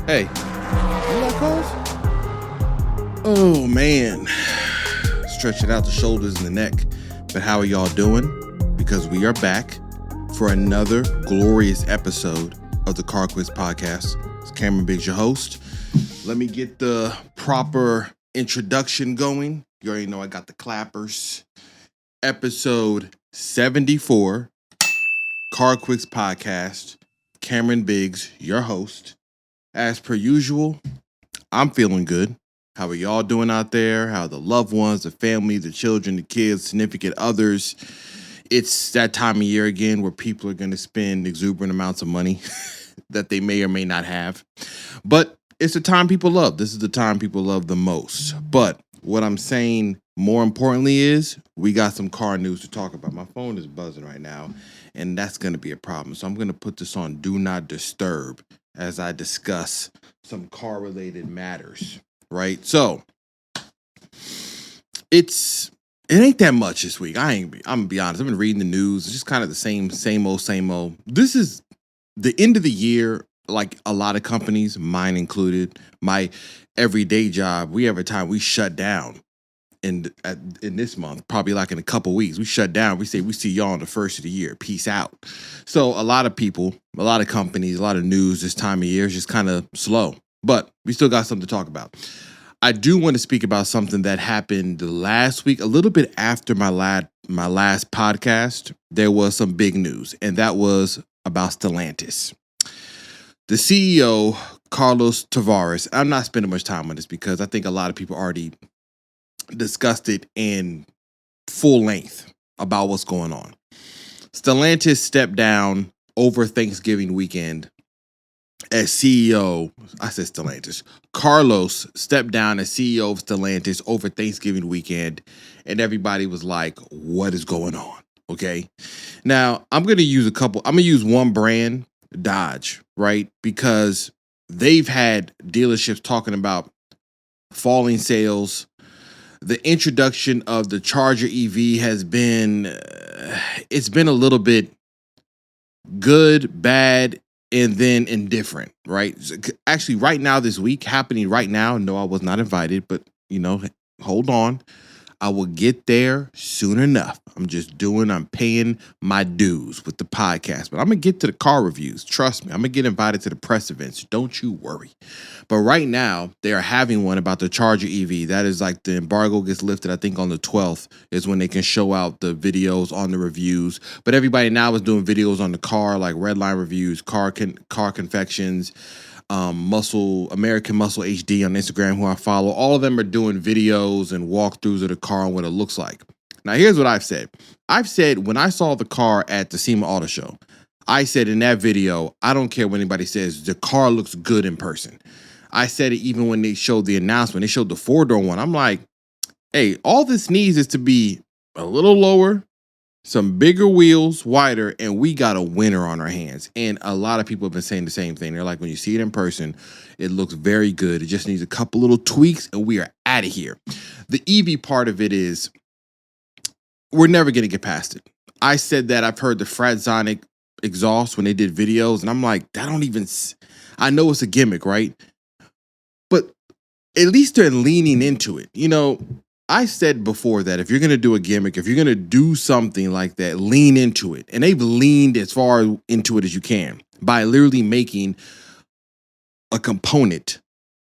Hey, you got calls? Oh man, stretching out the shoulders and the neck. But how are y'all doing? Because we are back for another glorious episode of the CarQuicks podcast. It's Cameron Biggs, your host. Let me get the proper introduction going. You already know I got the clappers. Episode 74, CarQuicks podcast. Cameron Biggs, your host. As per usual, I'm feeling good. How are y'all doing out there? How are the loved ones, the family, the children, the kids, significant others? It's that time of year again where people are going to spend exuberant amounts of money that they may or may not have. But it's the time people love. This is the time people love the most. But what I'm saying more importantly is we got some car news to talk about. My phone is buzzing right now, and that's going to be a problem. So I'm going to put this on Do Not Disturb as I discuss some car-related matters, right? So it ain't that much this week. I'm gonna be honest. I've been reading the news. It's just kind of the same old. This is the end of the year. Like a lot of companies, mine included, my everyday job, we have a time we shut down in this month, probably like in a couple weeks. We shut down. We say we see y'all on the first of the year. Peace out. So a lot of people, a lot of companies, a lot of news this time of year is just kind of slow. But we still got something to talk about. I do want to speak about something that happened last week, a little bit after my last podcast. There was some big news, and that was about Stellantis. The CEO, Carlos Tavares, I'm not spending much time on this because I think a lot of people already discussed it in full length about what's going on. Stellantis stepped down over Thanksgiving weekend as CEO. I said Stellantis. Carlos stepped down as CEO of Stellantis over Thanksgiving weekend, and everybody was like, what is going on? Okay. Now, I'm going to use one brand, Dodge, right? Because they've had dealerships talking about falling sales. The introduction of the Charger EV has been, it's been a little bit good, bad, and then indifferent, right? Actually, right now, this week, happening right now, no, I was not invited, but, hold on. I will get there soon enough. I'm paying my dues with the podcast, but I'm going to get to the car reviews. Trust me, I'm going to get invited to the press events. Don't you worry. But right now, they are having one about the Charger EV. That is like the embargo gets lifted, I think on the 12th is when they can show out the videos on the reviews. But everybody now is doing videos on the car, like Redline reviews, car confections, American Muscle HD on Instagram, who I follow. All of them are doing videos and walkthroughs of the car and what it looks like. Now, here's what I've said. I've said when I saw the car at the SEMA Auto Show, I said in that video, I don't care what anybody says, the car looks good in person. I said it even when they showed the announcement. They showed the four-door one. I'm like, hey, all this needs is to be a little lower, some bigger wheels, wider, and we got a winner on our hands. And a lot of people have been saying the same thing. They're like, when you see it in person, it looks very good. It just needs a couple little tweaks, and we are out of here. The EV part of it is, we're never going to get past it. I said that I've heard the Fratzonic exhaust when they did videos, and I'm like, I know it's a gimmick, right? But at least they're leaning into it. I said before that if you're going to do a gimmick, if you're going to do something like that, lean into it. And they've leaned as far into it as you can by literally making a component,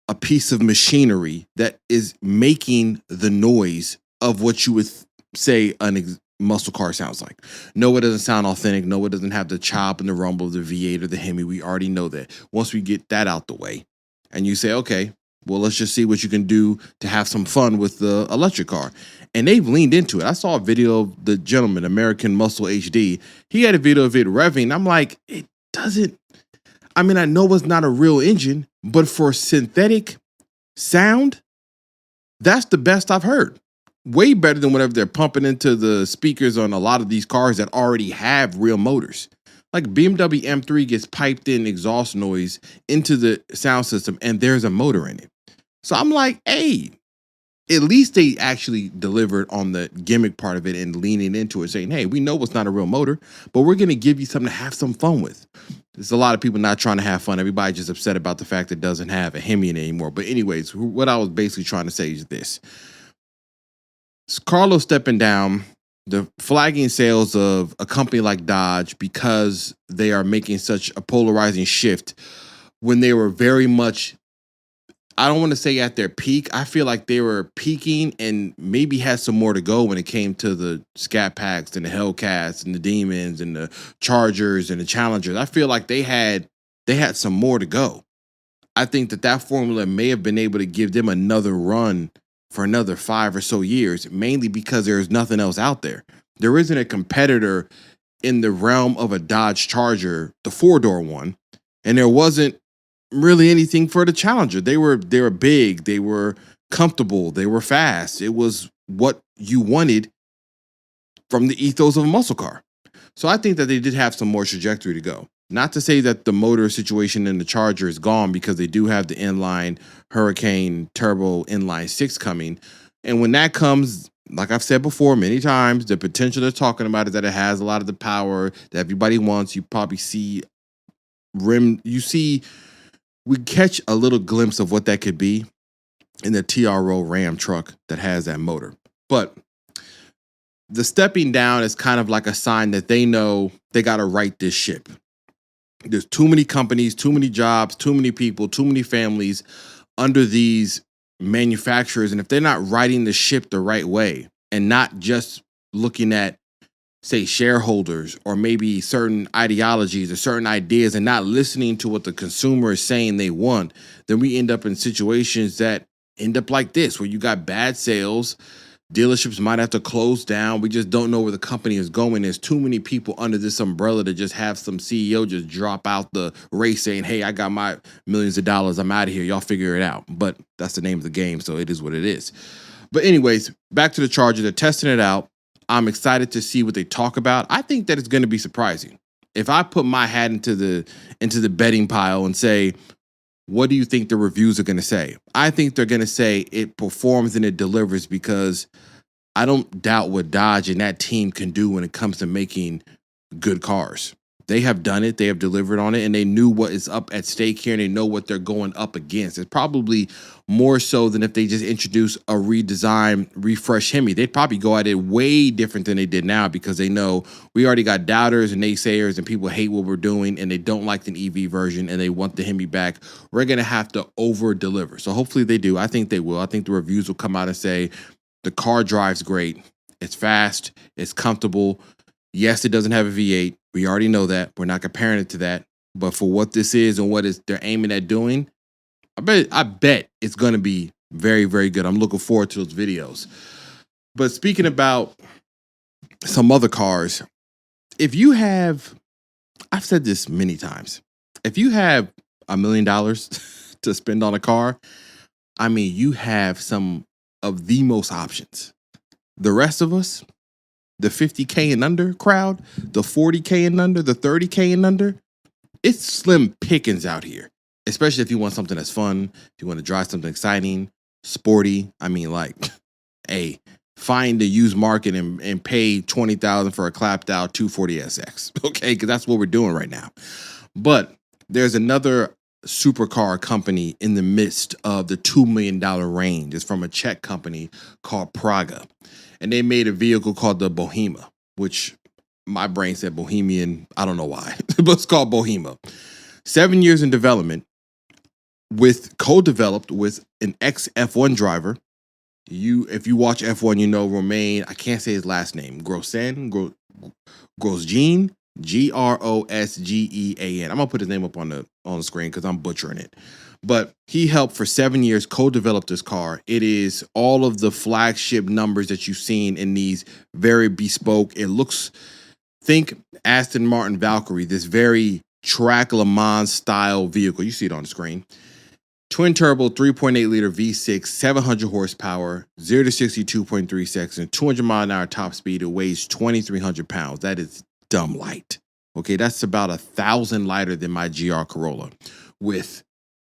a piece of machinery that is making the noise of what you would say a muscle car sounds like. No, it doesn't sound authentic. No, it doesn't have the chop and the rumble of the V8 or the Hemi. We already know that. Once we get that out the way and you say, okay, well, let's just see what you can do to have some fun with the electric car. And they've leaned into it. I saw a video of the gentleman, American Muscle HD. He had a video of it revving. I'm like, it doesn't, I know it's not a real engine, but for synthetic sound, that's the best I've heard. Way better than whatever they're pumping into the speakers on a lot of these cars that already have real motors. Like BMW M3 gets piped in exhaust noise into the sound system and there's a motor in it. So I'm like, hey, at least they actually delivered on the gimmick part of it and leaning into it, saying, hey, we know it's not a real motor, but we're going to give you something to have some fun with. There's a lot of people not trying to have fun. Everybody's just upset about the fact that it doesn't have a Hemi in it anymore. But anyways, what I was basically trying to say is this. Carlos stepping down, the flagging sales of a company like Dodge because they are making such a polarizing shift when they were very much, I don't want to say at their peak. I feel like they were peaking and maybe had some more to go when it came to the Scat Packs and the Hellcats and the Demons and the Chargers and the Challengers. I feel like they had some more to go. I think that formula may have been able to give them another run for another 5 or so years, mainly because there's nothing else out there. There isn't a competitor in the realm of a Dodge Charger, the 4-door one, and there wasn't really anything for the Challenger. They were big, they were comfortable, they were fast. It was what you wanted from the ethos of a muscle car. So I think that they did have some more trajectory to go. Not to say that the motor situation in the Charger is gone, because they do have the inline Hurricane Turbo Inline 6 coming. And when that comes, like I've said before many times, the potential they're talking about is that it has a lot of the power that everybody wants. You probably see we catch a little glimpse of what that could be in the TRO Ram truck that has that motor. But the stepping down is kind of like a sign that they know they got to right this ship. There's too many companies, too many jobs, too many people, too many families under these manufacturers. And if they're not righting the ship the right way and not just looking at, say, shareholders or maybe certain ideologies or certain ideas and not listening to what the consumer is saying they want, then we end up in situations that end up like this, where you got bad sales. Dealerships might have to close down. We just don't know where the company is going. There's too many people under this umbrella to just have some CEO just drop out the race saying, hey, I got my millions of dollars. I'm out of here. Y'all figure it out. But that's the name of the game, so it is what it is. But anyways, back to the Charger. They're testing it out. I'm excited to see what they talk about. I think that it's going to be surprising. If I put my hat into the betting pile and say, what do you think the reviews are going to say? I think they're going to say it performs and it delivers, because I don't doubt what Dodge and that team can do when it comes to making good cars. They have done it. They have delivered on it, and they knew what is up at stake here, and they know what they're going up against. It's probably more so than if they just introduce a redesigned, refresh Hemi. They'd probably go at it way different than they did now, because they know we already got doubters and naysayers and people hate what we're doing and they don't like the EV version and they want the Hemi back. We're going to have to over-deliver. So hopefully they do. I think they will. I think the reviews will come out and say the car drives great. It's fast. It's comfortable. Yes, it doesn't have a V8. We already know that. We're not comparing it to that. But for what this is and what they're aiming at doing, I bet it's going to be very, very good. I'm looking forward to those videos. But speaking about some other cars, if you have, I've said this many times, if you have $1 million to spend on a car, I mean, you have some of the most options. The rest of us, the 50K and under crowd, the 40K and under, the 30K and under, it's slim pickings out here. Especially if you want something that's fun, if you want to drive something exciting, sporty. I mean, like, hey, find the used market and pay $20,000 for a clapped out 240SX, okay? Because that's what we're doing right now. But there's another supercar company in the midst of the $2 million range. It's from a Czech company called Praga. And they made a vehicle called the Bohema, which my brain said Bohemian. I don't know why, but it's called Bohema. 7 years in development, co-developed with an ex-F1 driver. If you watch F1, you know Romain, I can't say his last name, Grosjean, Grosjean, Grosgean. I'm gonna put his name up on the screen because I'm butchering it. But he helped for 7 years co-develop this car. It is all of the flagship numbers that you've seen in these very bespoke. It looks, think Aston Martin Valkyrie, this very track LeMans style vehicle. You see it on the screen. Twin turbo, 3.8 liter V6, 700 horsepower, 0 to 62.3 seconds, 200 mile an hour top speed. It weighs 2,300 pounds. That is dumb light. Okay, that's about 1,000 lighter than my GR Corolla, with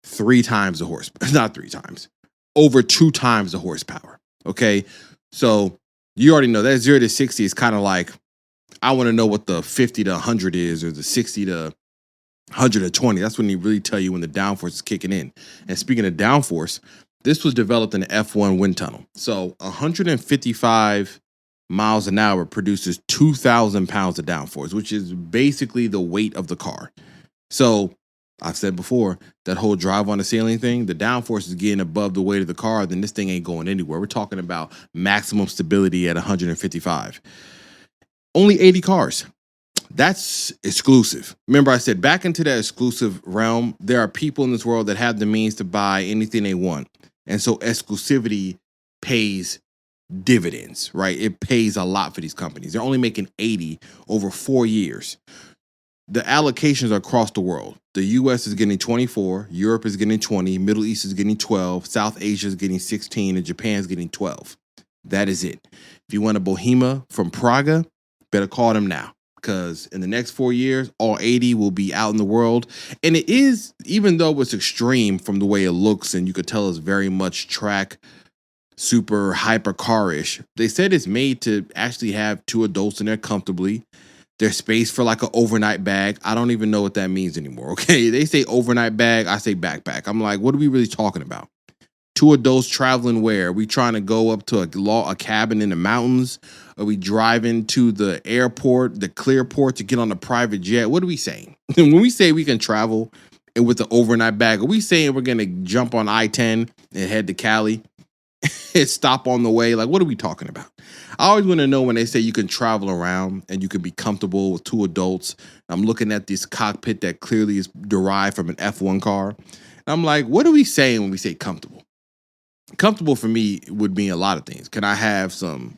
3 times the horsepower. Not 3 times, over 2 times the horsepower. Okay, so you already know that 0 to 60 is kind of like, I want to know what the 50 to 100 is, or the 60 to 120. That's when they really tell you when the downforce is kicking in. And speaking of downforce, this was developed in an F1 wind tunnel. So 155 miles an hour produces 2,000 pounds of downforce, which is basically the weight of the car. So I've said before, that whole drive on the ceiling thing, the downforce is getting above the weight of the car, then this thing ain't going anywhere. We're talking about maximum stability at 155. Only 80 cars. That's exclusive. Remember, I said back into that exclusive realm, there are people in this world that have the means to buy anything they want. And so exclusivity pays dividends, right? It pays a lot for these companies. They're only making 80 over 4 years. The allocations are across the world. The US is getting 24, Europe is getting 20, Middle East is getting 12, South Asia is getting 16, and Japan is getting 12. That is it. If you want a Bohema from Praga, better call them now, because in the next 4 years, all 80 will be out in the world. And it is, even though it's extreme from the way it looks, and you could tell it's very much track, super hypercar-ish, they said it's made to actually have 2 adults in there comfortably. There's space for like an overnight bag. I don't even know what that means anymore, okay? They say overnight bag, I say backpack. I'm like, what are we really talking about? 2 adults traveling where? Are we trying to go up to a cabin in the mountains? Are we driving to the airport, the Clearport, to get on a private jet? What are we saying? When we say we can travel and with the overnight bag, are we saying we're going to jump on I-10 and head to Cali and stop on the way? Like, what are we talking about? I always want to know when they say you can travel around and you can be comfortable with 2 adults. I'm looking at this cockpit that clearly is derived from an F1 car. And I'm like, what are we saying when we say comfortable? Comfortable for me would mean a lot of things. Can I have some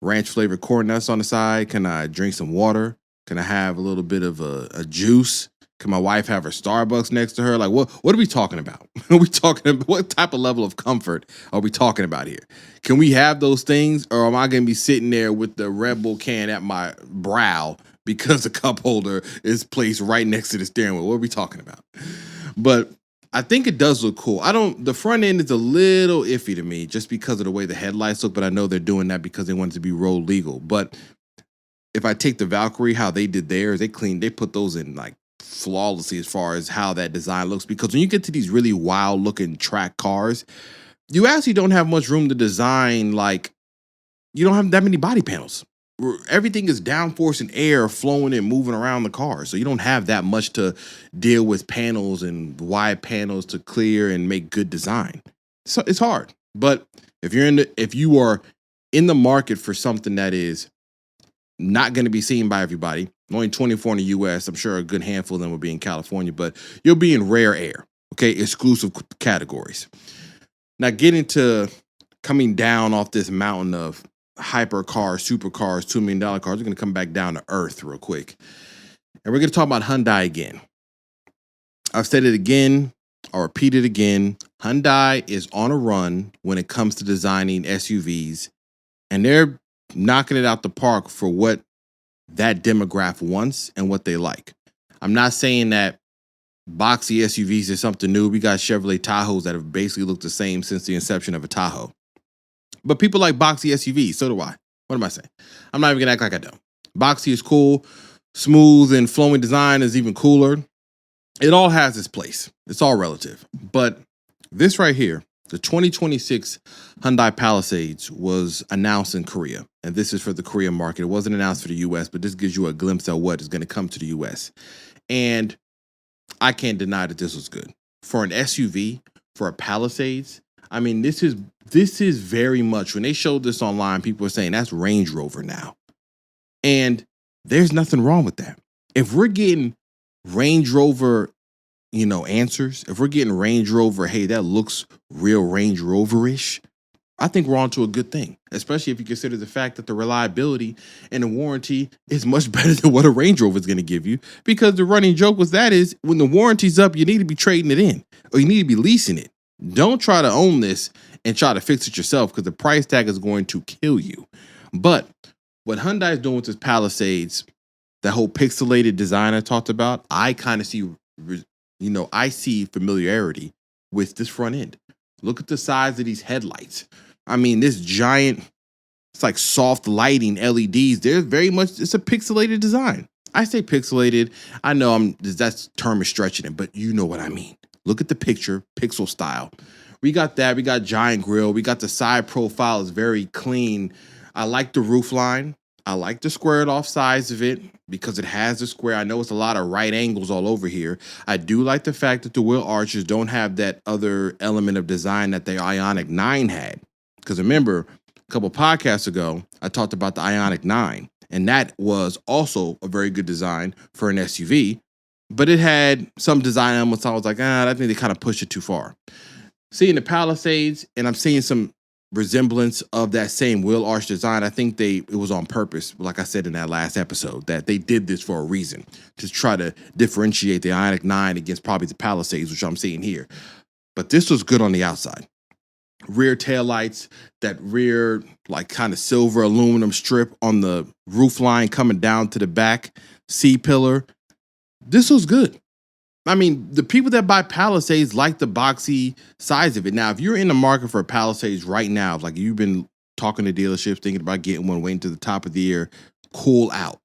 ranch flavored corn nuts on the side? Can I drink some water? Can I have a little bit of a juice? Can my wife have her Starbucks next to her? Like, what are we talking about? Are we talking about what type of level of comfort are we talking about here? Can we have those things, or am I going to be sitting there with the Red Bull can at my brow because the cup holder is placed right next to the steering wheel? What are we talking about? But I think it does look cool. The front end is a little iffy to me just because of the way the headlights look, but I know they're doing that because they want it to be road legal. But if I take the Valkyrie, how they did theirs, they put those in like flawlessly as far as how that design looks. Because when you get to these really wild looking track cars, you actually don't have much room to design. Like, you don't have that many body panels. Everything is downforce and air flowing and moving around the car. So you don't have that much to deal with panels and wide panels to clear and make good design. So it's hard. But if you are in the market for something that is not going to be seen by everybody, only 24 in the US, I'm sure a good handful of them will be in California, but you'll be in rare air, okay? Exclusive categories. Now, getting to coming down off this mountain of hypercar, supercars, $2 million cars, we're going to come back down to earth real quick. And we're going to talk about Hyundai again. I've said it again. I'll repeat it again. Hyundai is on a run when it comes to designing SUVs, and they're knocking it out the park for what that demographic wants and what they like. I'm not saying that boxy SUVs is something new. We got Chevrolet Tahoes that have basically looked the same since the inception of a Tahoe. But people like boxy SUVs, so do I. What am I saying? I'm not even gonna act like I don't. Boxy is cool. Smooth and flowing design is even cooler. It all has its place. It's all relative. But this right here, the 2026 Hyundai Palisades, was announced in Korea. And this is for the Korean market. It wasn't announced for the US, but this gives you a glimpse of what is going to come to the US. And I can't deny that this was good. For an SUV, for a Palisades, I mean, this is very much, when they showed this online, people were saying that's Range Rover now. And there's nothing wrong with that. If we're getting Range Rover, answers, if we're getting Range Rover, hey, that looks real Range Rover-ish, I think we're on to a good thing, especially if you consider the fact that the reliability and the warranty is much better than what a Range Rover is going to give you, because the running joke with that is when the warranty's up, you need to be trading it in or you need to be leasing it. Don't try to own this and try to fix it yourself, because the price tag is going to kill you. But what Hyundai is doing with this Palisades, that whole pixelated design I talked about, I kind of see, I see familiarity with this front end. Look at the size of these headlights. I mean, this giant, it's like soft lighting LEDs. They're very much, it's a pixelated design. I say pixelated. I know that term is stretching it, but you know what I mean. Look at the picture, pixel style. We got that. We got giant grille. We got the side profile is very clean. I like the roof line. I like the squared off sides of it because it has the square. I know it's a lot of right angles all over here. I do like the fact that the wheel arches don't have that other element of design that the Ioniq 9 had. Because remember, a couple podcasts ago, I talked about the Ioniq 9, and that was also a very good design for an SUV, but it had some design elements. I was like, I think they kind of pushed it too far. Seeing the Palisades, and I'm seeing some resemblance of that same wheel arch design. I think it was on purpose, like I said in that last episode, that they did this for a reason, to try to differentiate the Ioniq 9 against probably the Palisades, which I'm seeing here. But this was good on the outside. Rear taillights, that rear like kind of silver aluminum strip on the roof line coming down to the back C-pillar. This was good. I mean, the people that buy Palisades like the boxy size of it. Now, if you're in the market for Palisades right now, like you've been talking to dealerships, thinking about getting one, waiting to the top of the year, cool out.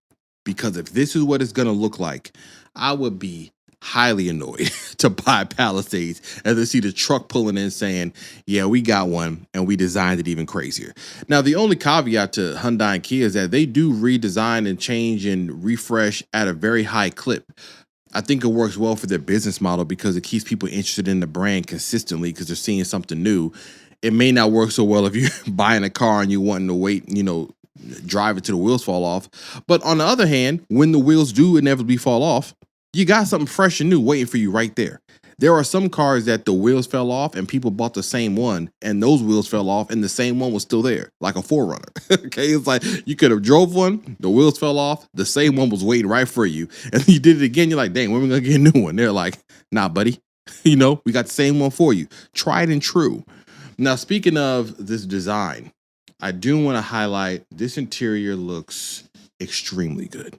Because if this is what it's going to look like, I would be highly annoyed to buy Palisades and to see the truck pulling in saying, yeah, we got one and we designed it even crazier. Now, the only caveat to Hyundai and Kia is that they do redesign and change and refresh at a very high clip. I think it works well for their business model because it keeps people interested in the brand consistently because they're seeing something new. It may not work so well if you're buying a car and you're wanting to wait, drive it till the wheels fall off. But on the other hand, when the wheels do inevitably fall off, you got something fresh and new waiting for you right there. There are some cars that the wheels fell off and people bought the same one and those wheels fell off and the same one was still there, like a 4Runner. Okay, it's like you could have drove one, the wheels fell off, the same one was waiting right for you. And you did it again, you're like, dang, when are we going to get a new one? They're like, nah, buddy, we got the same one for you. Tried and true. Now, speaking of this design, I do want to highlight this interior looks extremely good.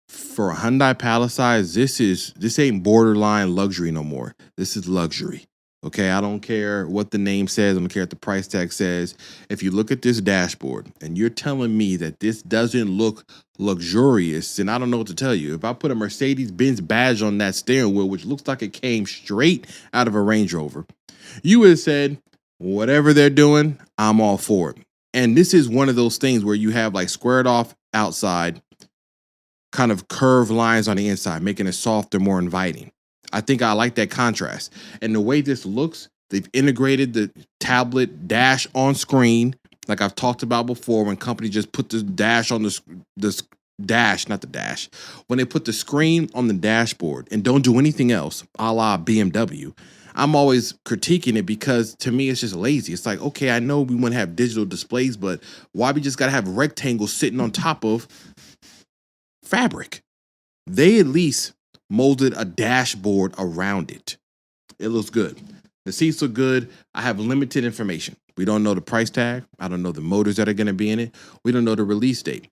For a Hyundai Palisade, this ain't borderline luxury no more. This is luxury. Okay, I don't care what the name says. I don't care what the price tag says. If you look at this dashboard and you're telling me that this doesn't look luxurious, then I don't know what to tell you. If I put a Mercedes-Benz badge on that steering wheel, which looks like it came straight out of a Range Rover, you would have said, whatever they're doing, I'm all for it. And this is one of those things where you have like squared off outside, kind of curved lines on the inside, making it softer, more inviting. I think I like that contrast. And the way this looks, they've integrated the tablet dash on screen, like I've talked about before, when companies just put the dash on the dash, not the dash, when they put the screen on the dashboard and don't do anything else, a la BMW. I'm always critiquing it because to me, it's just lazy. It's like, okay, I know we want to have digital displays, but why we just got to have rectangles sitting on top of fabric? They at least molded a dashboard around it. It looks good. The seats look good. I have limited information. We don't know the price tag. I don't know the motors that are going to be in it. We don't know the release date.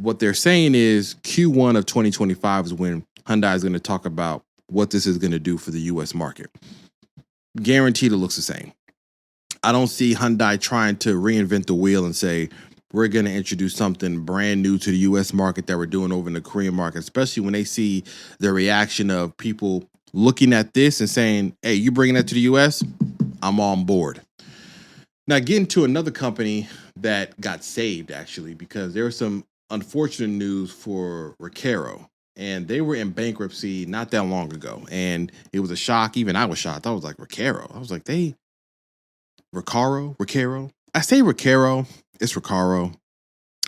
What they're saying is Q1 of 2025 is when Hyundai is going to talk about what this is going to do for the US market. Guaranteed it looks the same. I don't see Hyundai trying to reinvent the wheel and say, we're going to introduce something brand new to the U.S. market that we're doing over in the Korean market, especially when they see the reaction of people looking at this and saying, hey, you bringing that to the U.S.? I'm on board. Now, getting to another company that got saved, actually, because there was some unfortunate news for RECARO, and they were in bankruptcy not that long ago, and it was a shock. Even I was shocked. I was like, RECARO? I was like, RECARO? I say RECARO. It's RECARO,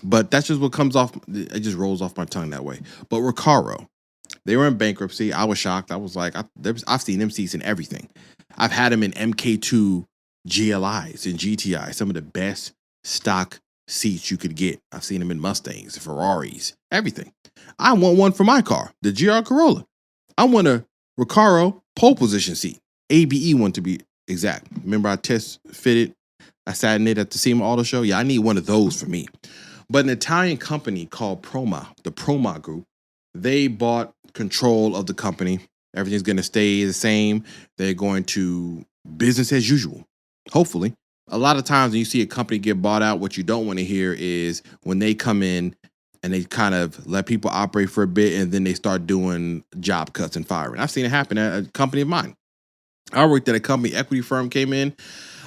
but that's just what comes off. It just rolls off my tongue that way. But RECARO, they were in bankruptcy. I was shocked. I was like, I've seen them seats in everything. I've had them in MK2 GLIs and GTI, some of the best stock seats you could get. I've seen them in Mustangs, Ferraris, everything. I want one for my car, the GR Corolla. I want a RECARO pole position seat, ABE one to be exact. Remember I test fitted, I sat in it at the SEMA Auto Show. Yeah, I need one of those for me. But an Italian company called Proma, the Proma Group, they bought control of the company. Everything's going to stay the same. They're going to business as usual, hopefully. A lot of times when you see a company get bought out, what you don't want to hear is when they come in and they kind of let people operate for a bit and then they start doing job cuts and firing. I've seen it happen at a company of mine. I worked at a company, equity firm came in.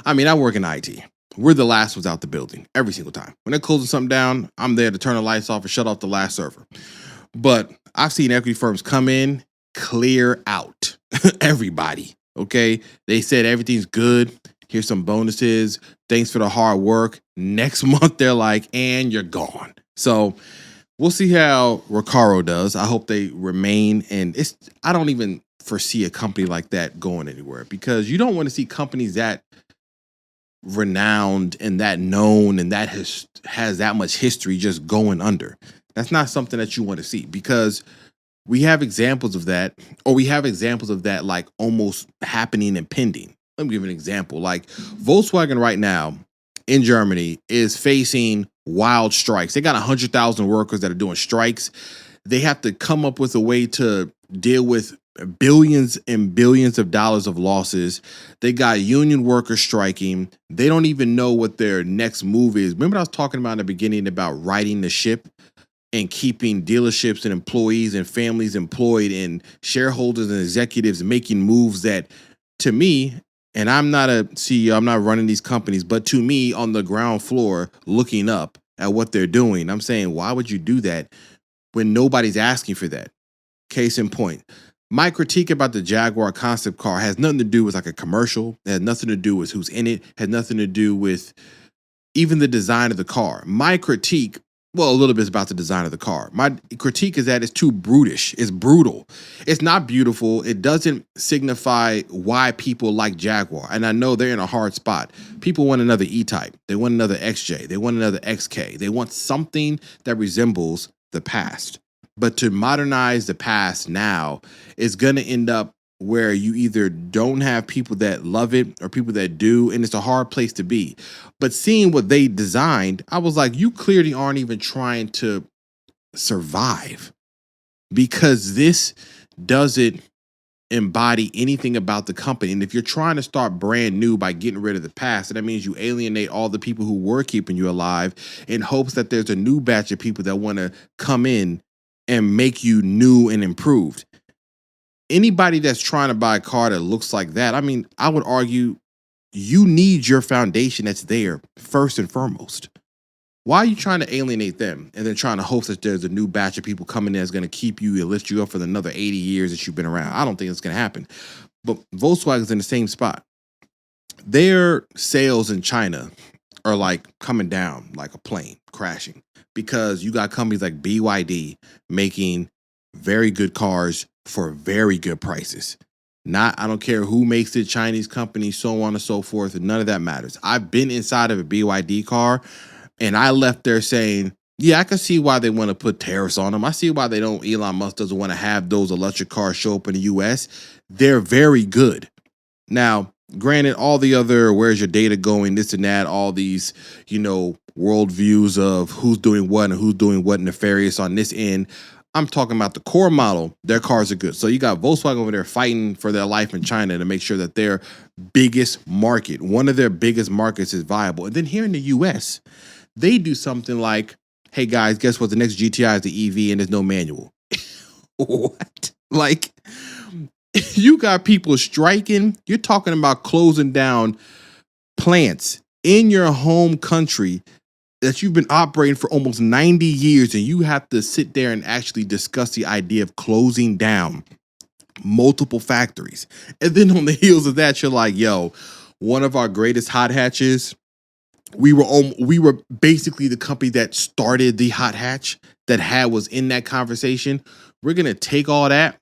I mean, I work in IT. We're the last ones out the building every single time. When they're closing something down, I'm there to turn the lights off and shut off the last server. But I've seen equity firms come in, clear out everybody. Okay. They said everything's good. Here's some bonuses. Thanks for the hard work. Next month, they're like, and you're gone. So we'll see how RECARO does. I hope they remain. And I don't even foresee a company like that going anywhere, because you don't want to see companies that renowned and that known and that has that much history just going under. That's not something that you want to see, because we have examples of that, or we have examples of that like almost happening and pending. Let me give an example. Like Volkswagen right now in Germany is facing wild strikes. They got 100,000 workers that are doing strikes. They have to come up with a way to deal with billions and billions of dollars of losses. They got union workers striking. They don't even know what their next move is. Remember I was talking about in the beginning about righting the ship and keeping dealerships and employees and families employed, and shareholders and executives making moves that, to me, and I'm not a CEO, I'm not running these companies, but to me on the ground floor looking up at what they're doing, I'm saying, why would you do that when nobody's asking for that? Case in point, my critique about the Jaguar concept car has nothing to do with like a commercial. It has nothing to do with who's in it. It has nothing to do with even the design of the car. My critique, well, a little bit is about the design of the car. My critique is that it's too brutish. It's brutal. It's not beautiful. It doesn't signify why people like Jaguar. And I know they're in a hard spot. People want another E-Type. They want another XJ. They want another XK. They want something that resembles the past. But to modernize the past now is going to end up where you either don't have people that love it or people that do, and it's a hard place to be. But seeing what they designed, I was like, you clearly aren't even trying to survive, because this doesn't embody anything about the company. And if you're trying to start brand new by getting rid of the past, that means you alienate all the people who were keeping you alive in hopes that there's a new batch of people that want to come in and make you new and improved. Anybody that's trying to buy a car that looks like that, I mean, I would argue you need your foundation that's there first and foremost. Why are you trying to alienate them and then trying to hope that there's a new batch of people coming in that's going to keep you and lift you up for another 80 years that you've been around? I don't think it's going to happen. But Volkswagen's in the same spot. Their sales in China are like coming down like a plane crashing, because you got companies like BYD making very good cars for very good prices. I don't care who makes it, Chinese companies, so on and so forth. None of that matters. I've been inside of a BYD car and I left there saying, yeah, I can see why they want to put tariffs on them. I see why Elon Musk doesn't want to have those electric cars show up in the US. They're very good. Now, granted, all the other, where's your data going, this and that, all these, worldviews of who's doing what and who's doing what nefarious on this end. I'm talking about the core model. Their cars are good. So you got Volkswagen over there fighting for their life in China to make sure that their biggest market, one of their biggest markets, is viable. And then here in the US, they do something like, hey guys, guess what? The next GTI is the EV and there's no manual. What? Like, you got people striking. You're talking about closing down plants in your home country that you've been operating for almost 90 years, and you have to sit there and actually discuss the idea of closing down multiple factories. And then on the heels of that, you're like, yo, one of our greatest hot hatches, we were basically the company that started the hot hatch that was in that conversation. We're going to take all that,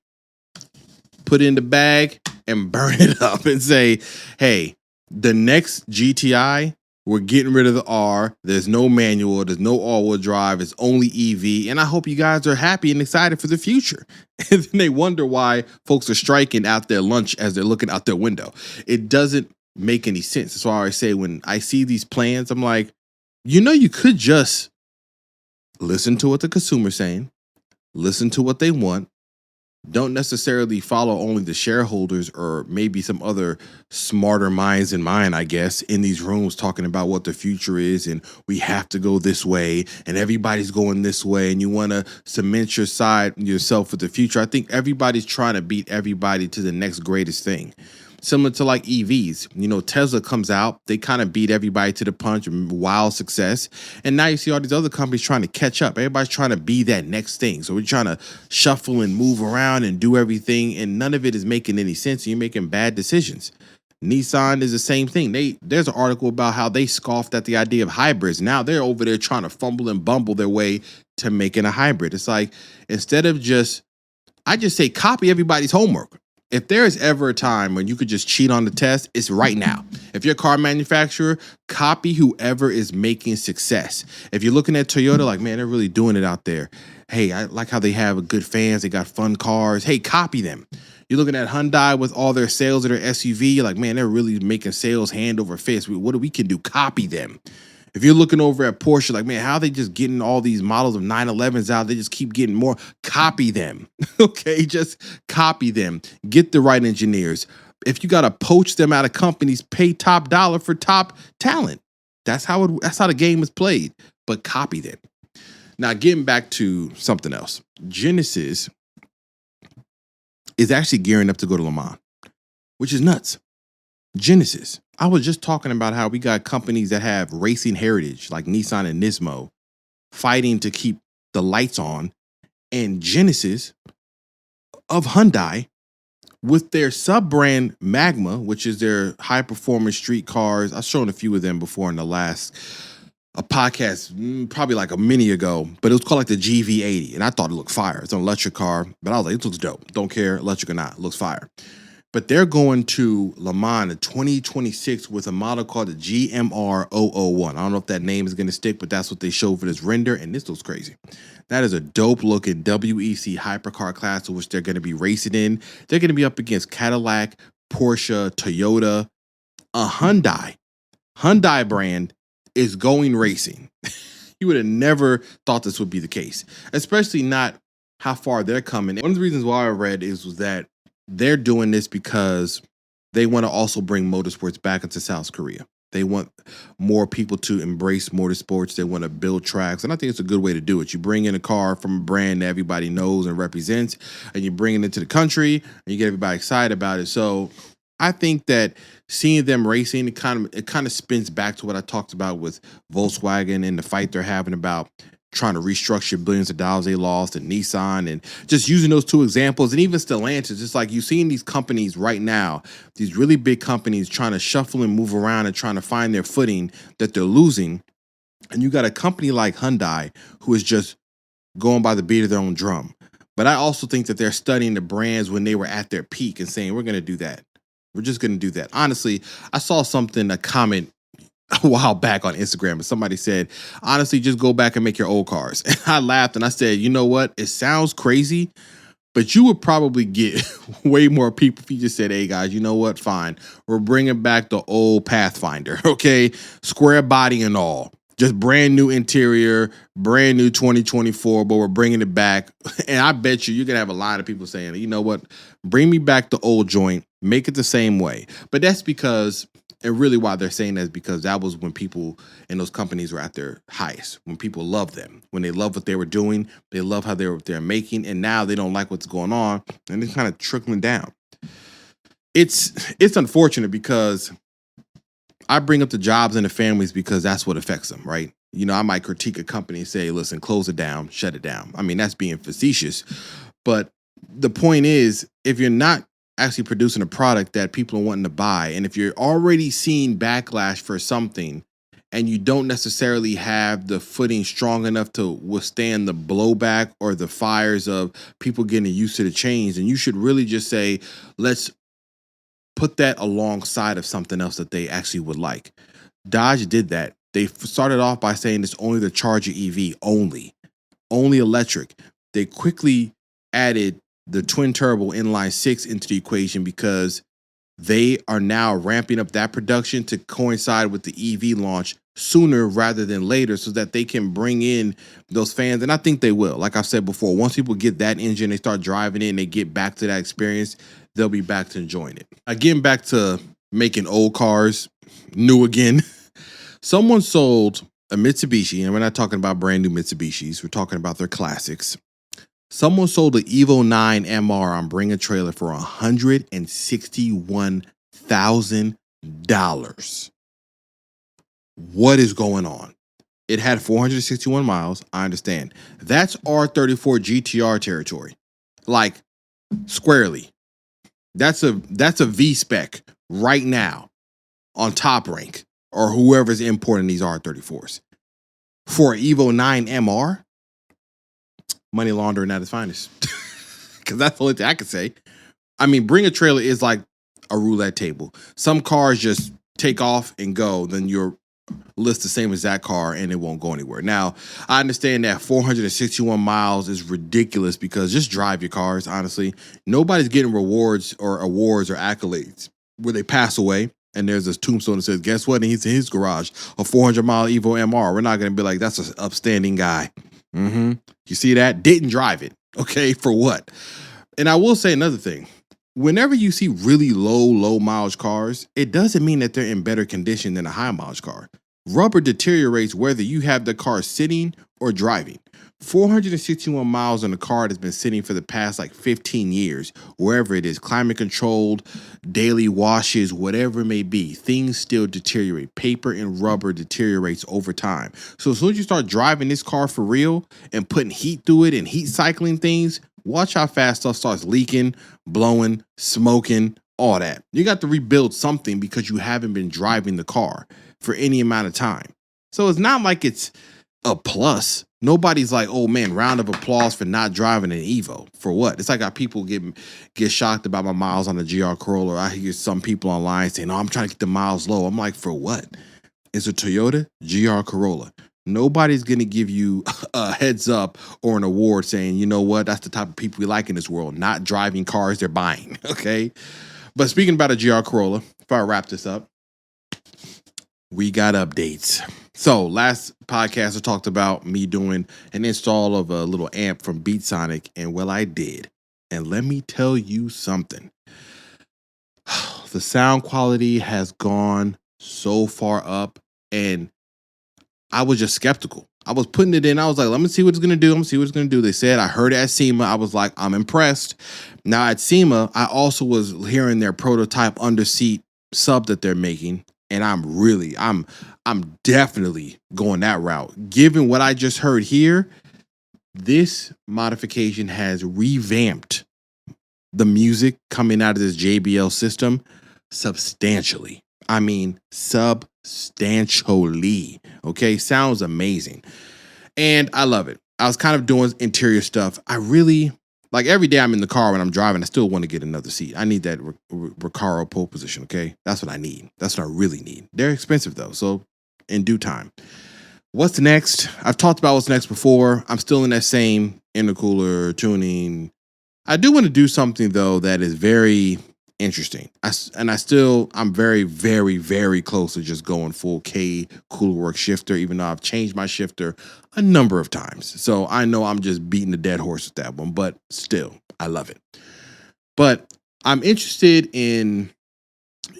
put it in the bag, and burn it up and say, hey, the next GTI, we're getting rid of the R. There's no manual. There's no all-wheel drive. It's only EV. And I hope you guys are happy and excited for the future. And then they wonder why folks are striking out their lunch as they're looking out their window. It doesn't make any sense. That's why I say when I see these plans, I'm like, you could just listen to what the consumer's saying, listen to what they want, don't necessarily follow only the shareholders or maybe some other smarter minds than mine, I guess, in these rooms talking about what the future is and we have to go this way and everybody's going this way and you want to cement your side yourself with the future. I think everybody's trying to beat everybody to the next greatest thing. Similar to like EVs, Tesla comes out, they kind of beat everybody to the punch, wild success. And now you see all these other companies trying to catch up. Everybody's trying to be that next thing. So we're trying to shuffle and move around and do everything. And none of it is making any sense. You're making bad decisions. Nissan is the same thing. There's an article about how they scoffed at the idea of hybrids. Now they're over there trying to fumble and bumble their way to making a hybrid. It's like, instead of I just say copy everybody's homework. If there is ever a time when you could just cheat on the test, it's right now. If you're a car manufacturer, copy whoever is making success. If you're looking at Toyota, like, man, they're really doing it out there. Hey, I like how they have good fans. They got fun cars. Hey, copy them. You're looking at Hyundai with all their sales of their SUV. You're like, man, they're really making sales hand over fist. What do we can do? Copy them. If you're looking over at Porsche, like, man, how are they just getting all these models of 911s out? They just keep getting more. Copy them. Okay, just copy them. Get the right engineers. If you got to poach them out of companies, pay top dollar for top talent. That's how the game is played. But copy them. Now, getting back to something else. Genesis is actually gearing up to go to LeMans, which is nuts. Genesis. I was just talking about how we got companies that have racing heritage like Nissan and Nismo fighting to keep the lights on, and Genesis of Hyundai with their sub-brand Magma, which is their high-performance street cars. I've shown a few of them before in the last podcast, probably like a mini ago, but it was called like the GV80, and I thought it looked fire. It's an electric car, but I was like, it looks dope. Don't care, electric or not, it looks fire. But they're going to Le Mans in 2026 with a model called the GMR 001. I don't know if that name is going to stick, but that's what they showed for this render, and this looks crazy. That is a dope-looking WEC hypercar class, which they're going to be racing in. They're going to be up against Cadillac, Porsche, Toyota, a Hyundai brand is going racing. You would have never thought this would be the case, especially not how far they're coming. One of the reasons why I read was that they're doing this because they want to also bring motorsports back into South Korea. They want more people to embrace motorsports. They want to build tracks. And I think it's a good way to do it. You bring in a car from a brand that everybody knows and represents, and you bring it into the country, and you get everybody excited about it. So I think that seeing them racing, it kind of spins back to what I talked about with Volkswagen and the fight they're having about trying to restructure billions of dollars they lost, and Nissan, and just using those two examples, and even Stellantis. It's like you're seeing these companies right now, these really big companies trying to shuffle and move around and trying to find their footing that they're losing. And you got a company like Hyundai who is just going by the beat of their own drum. But I also think that they're studying the brands when they were at their peak and saying, we're going to do that. We're just going to do that. Honestly, I saw a comment a while back on Instagram, and somebody said, honestly, just go back and make your old cars. And I laughed and I said, you know what? It sounds crazy, but you would probably get way more people if you just said, hey guys, you know what? Fine. We're bringing back the old Pathfinder, okay? Square body and all. Just brand new interior, brand new 2024, but we're bringing it back. And I bet you're going to have a lot of people saying, you know what? Bring me back the old joint, make it the same way. But that's because, and really why they're saying that is because that was when people in those companies were at their highest, when people loved them, when they loved what they were doing, they love how they're making, and now they don't like what's going on, and it's kind of trickling down. It's unfortunate because I bring up the jobs and the families because that's what affects them, right? You know, I might critique a company and say, listen, close it down, shut it down. I mean, that's being facetious. But the point is, if you're not actually producing a product that people are wanting to buy, and if you're already seeing backlash for something and you don't necessarily have the footing strong enough to withstand the blowback or the fires of people getting used to the change, then you should really just say, let's put that alongside of something else that they actually would like. Dodge did that. They started off by saying it's only the Charger EV, only electric. They quickly added the twin turbo inline six into the equation because they are now ramping up that production to coincide with the EV launch sooner rather than later so that they can bring in those fans. And I think they will. Like I've said before, once people get that engine, they start driving it and they get back to that experience, they'll be back to enjoying it. Again, back to making old cars new again. Someone sold a Mitsubishi, and we're not talking about brand new Mitsubishis. We're talking about their classics. Someone sold the Evo 9 MR on Bring a Trailer for $161,000. What is going on? It had 461 miles. I understand. That's R34 GTR territory. Like, squarely. That's a V spec right now on Top Rank or whoever's importing these R34s. For an Evo 9 MR, money laundering at its finest. Because that's the only thing I could say. I mean, Bring a Trailer is like a roulette table. Some cars just take off and go, then your list the same as that car and it won't go anywhere. Now, I understand that 461 miles is ridiculous because just drive your cars, honestly. Nobody's getting rewards or awards or accolades where they pass away and there's this tombstone that says, guess what? And he's in his garage, a 400-mile Evo MR. We're not going to be like, that's an upstanding guy. You see that? Didn't drive it. Okay, for what? And I will say another thing. Whenever you see really low mileage cars, it doesn't mean that they're in better condition than a high mileage car. Rubber deteriorates whether you have the car sitting or driving. 461 miles on a car that's been sitting for the past like 15 years, wherever it is, climate controlled, daily washes, whatever it may be, things still deteriorate. Paper and rubber deteriorates over time. So as soon as you start driving this car for real and putting heat through it and heat cycling things, watch how fast stuff starts leaking, blowing, smoking, all that. You got to rebuild something because you haven't been driving the car for any amount of time. So it's not like it's a plus. Nobody's like, oh man, round of applause for not driving an Evo. For what? It's like how people get shocked about my miles on the GR Corolla. I hear some people online saying, oh, I'm trying to get the miles low. I'm like, for what? It's a Toyota GR Corolla. Nobody's going to give you a heads up or an award saying, you know what, that's the type of people we like in this world, not driving cars they're buying, okay? But speaking about a GR Corolla, if I wrap this up, we got updates. So last podcast I talked about me doing an install of a little amp from BeatSonic, and well, I did. And let me tell you something. The sound quality has gone so far up, and I was just skeptical. I was putting it in. I was like, let me see what it's going to do. Let me see what it's going to do. They said, I heard it at SEMA. I was like, I'm impressed. Now at SEMA, I also was hearing their prototype under seat sub that they're making. And I'm definitely going that route. Given what I just heard here, this modification has revamped the music coming out of this JBL system substantially. I mean, substantially. Okay, sounds amazing. And I love it. I was kind of doing interior stuff. I really, like every day I'm in the car when I'm driving, I still want to get another seat. I need that RECARO pole position, okay? That's what I need. That's what I really need. They're expensive though, so in due time. What's next? I've talked about what's next before. I'm still in that same intercooler tuning. I do want to do something though that is very interesting. I'm very, very, very close to just going full K Coolerworks shifter, even though I've changed my shifter a number of times. So I know I'm just beating the dead horse with that one, but still, I love it. But I'm interested in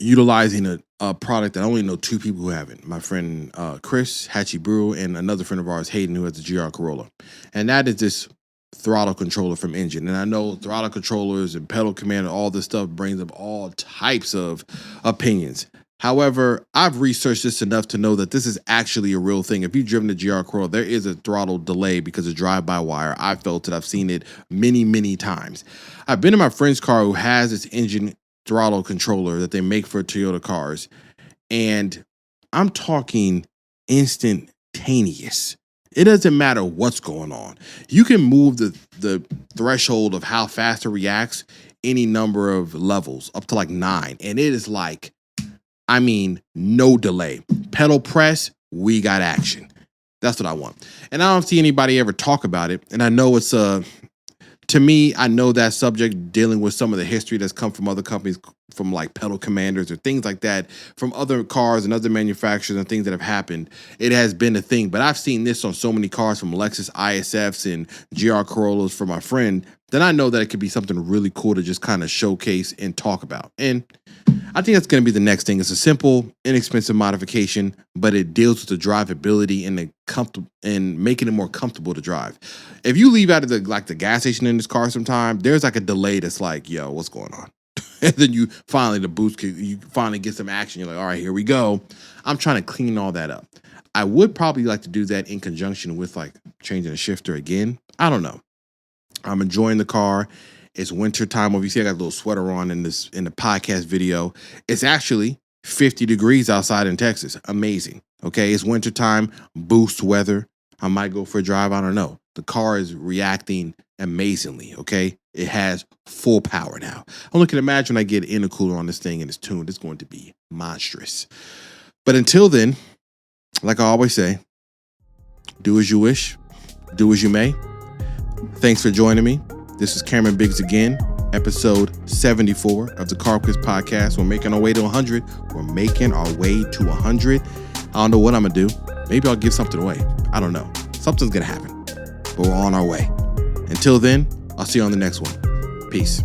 utilizing a product that I only know two people who have it. My friend Chris Hatchie Brew and another friend of ours, Hayden, who has the GR Corolla. And that is this throttle controller from Engine. And I know throttle controllers and pedal command and all this stuff brings up all types of opinions. However, I've researched this enough to know that this is actually a real thing. If you've driven the GR Corolla, there is a throttle delay because of drive-by-wire. I felt it. I've seen it many, many times. I've been in my friend's car who has this Engine throttle controller that they make for Toyota cars, and I'm talking instantaneous. It doesn't matter what's going on. You can move the threshold of how fast it reacts any number of levels up to like 9. And it is like, I mean, no delay. Pedal press, we got action. That's what I want. And I don't see anybody ever talk about it. And I know it's to me, I know that subject dealing with some of the history that's come from other companies from like pedal commanders or things like that from other cars and other manufacturers and things that have happened. It has been a thing, but I've seen this on so many cars from Lexus ISFs and GR Corollas for my friend that I know that it could be something really cool to just kind of showcase and talk about. And I think that's going to be the next thing. It's a simple, inexpensive modification, but it deals with the drivability and the comfortable and making it more comfortable to drive. If you leave out of the gas station in this car sometime, there's like a delay that's like, yo, what's going on? And then you finally you finally get some action. You're like, all right, here we go. I'm trying to clean all that up. I would probably like to do that in conjunction with like changing a shifter again. I don't know. I'm enjoying the car. It's winter time. If you see, I got a little sweater on in the podcast video. It's actually 50 degrees outside in Texas. Amazing. Okay, it's winter time. Boost weather. I might go for a drive. I don't know. The car is reacting amazingly. Okay, it has full power now. I'm looking to imagine when I get intercooler on this thing and it's tuned, it's going to be monstrous. But until then, like I always say, do as you wish, do as you may. Thanks for joining me. This is Cameron Biggs again, episode 74 of the CarQuicks podcast. We're making our way to 100. We're making our way to 100. I don't know what I'm going to do. Maybe I'll give something away. I don't know. Something's going to happen. But we're on our way. Until then, I'll see you on the next one. Peace.